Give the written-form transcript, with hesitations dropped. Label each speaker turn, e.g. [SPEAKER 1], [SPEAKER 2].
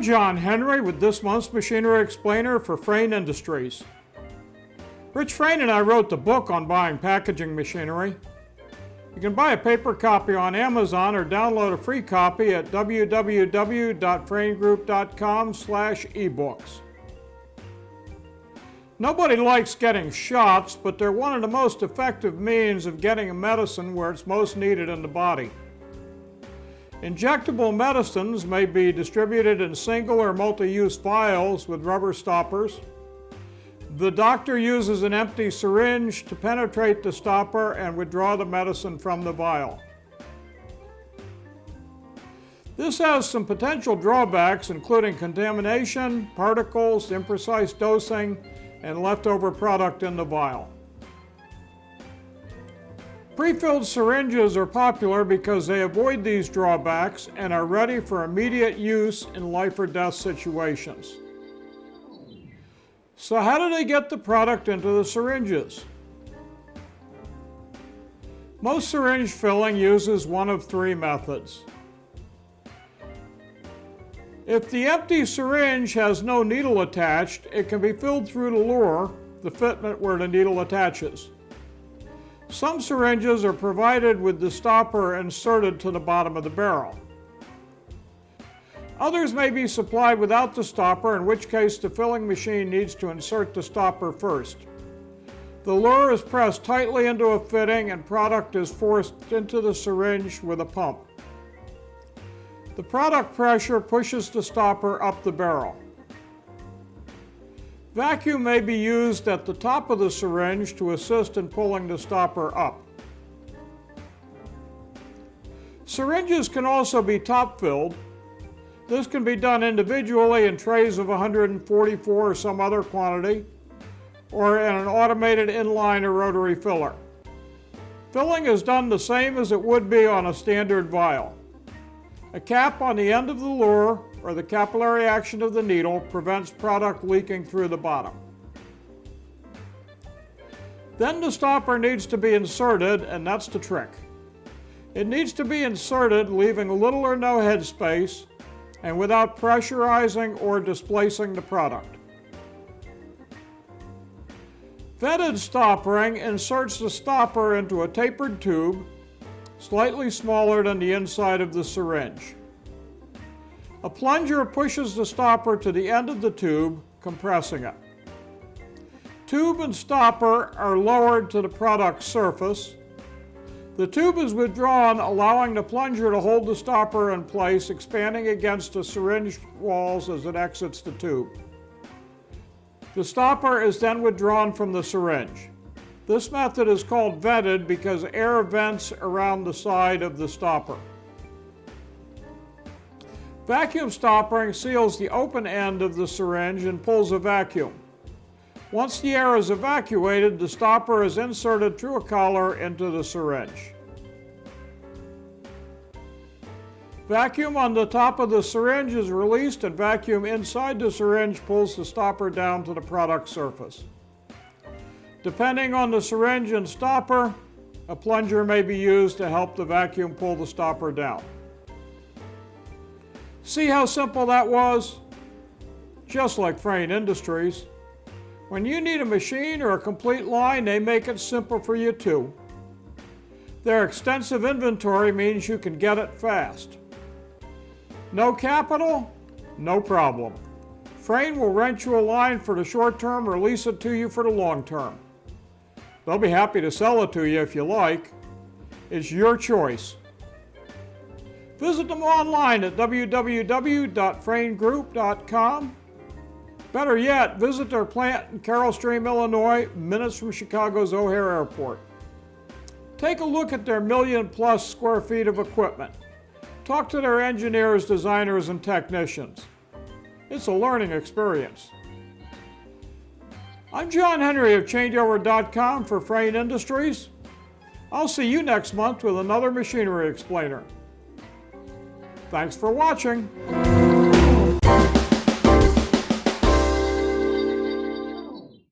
[SPEAKER 1] John Henry with this month's Machinery Explainer for Frayne Industries. Rich Frayne and I wrote the book on buying packaging machinery. You can buy a paper copy on Amazon or download a free copy at www.fraynegroup.com/ebooks. Nobody likes getting shots, but they're one of the most effective means of getting a medicine where it's most needed in the body. Injectable medicines may be distributed in single or multi-use vials with rubber stoppers. The doctor uses an empty syringe to penetrate the stopper and withdraw the medicine from the vial. This has some potential drawbacks, including contamination, particles, imprecise dosing, and leftover product in the vial. Pre-filled syringes are popular because they avoid these drawbacks and are ready for immediate use in life or death situations. So how do they get the product into the syringes? Most syringe filling uses one of three methods. If the empty syringe has no needle attached, it can be filled through the luer, the fitment where the needle attaches. Some syringes are provided with the stopper inserted to the bottom of the barrel. Others may be supplied without the stopper, in which case the filling machine needs to insert the stopper first. The luer is pressed tightly into a fitting and product is forced into the syringe with a pump. The product pressure pushes the stopper up the barrel. Vacuum may be used at the top of the syringe to assist in pulling the stopper up. Syringes can also be top-filled. This can be done individually in trays of 144 or some other quantity, or in an automated inline or rotary filler. Filling is done the same as it would be on a standard vial. A cap on the end of the luer, or the capillary action of the needle, prevents product leaking through the bottom. Then the stopper needs to be inserted, and that's the trick. It needs to be inserted leaving little or no headspace, and without pressurizing or displacing the product. Vented stoppering inserts the stopper into a tapered tube, slightly smaller than the inside of the syringe. A plunger pushes the stopper to the end of the tube, compressing it. Tube and stopper are lowered to the product surface. The tube is withdrawn, allowing the plunger to hold the stopper in place, expanding against the syringe walls as it exits the tube. The stopper is then withdrawn from the syringe. This method is called vented because air vents around the side of the stopper. Vacuum stoppering seals the open end of the syringe and pulls a vacuum. Once the air is evacuated, the stopper is inserted through a collar into the syringe. Vacuum on the top of the syringe is released, and vacuum inside the syringe pulls the stopper down to the product surface. Depending on the syringe and stopper, a plunger may be used to help the vacuum pull the stopper down. See how simple that was? Just like Frayne Industries. When you need a machine or a complete line, they make it simple for you too. Their extensive inventory means you can get it fast. No capital? No problem. Frayne will rent you a line for the short term or lease it to you for the long term. They'll be happy to sell it to you if you like. It's your choice. Visit them online at www.fraynegroup.com. Better yet, visit their plant in Carroll Stream, Illinois, minutes from Chicago's O'Hare Airport. Take a look at their million-plus square feet of equipment. Talk to their engineers, designers, and technicians. It's a learning experience. I'm John Henry of Changeover.com for Frayne Industries. I'll see you next month with another Machinery Explainer. Thanks for watching.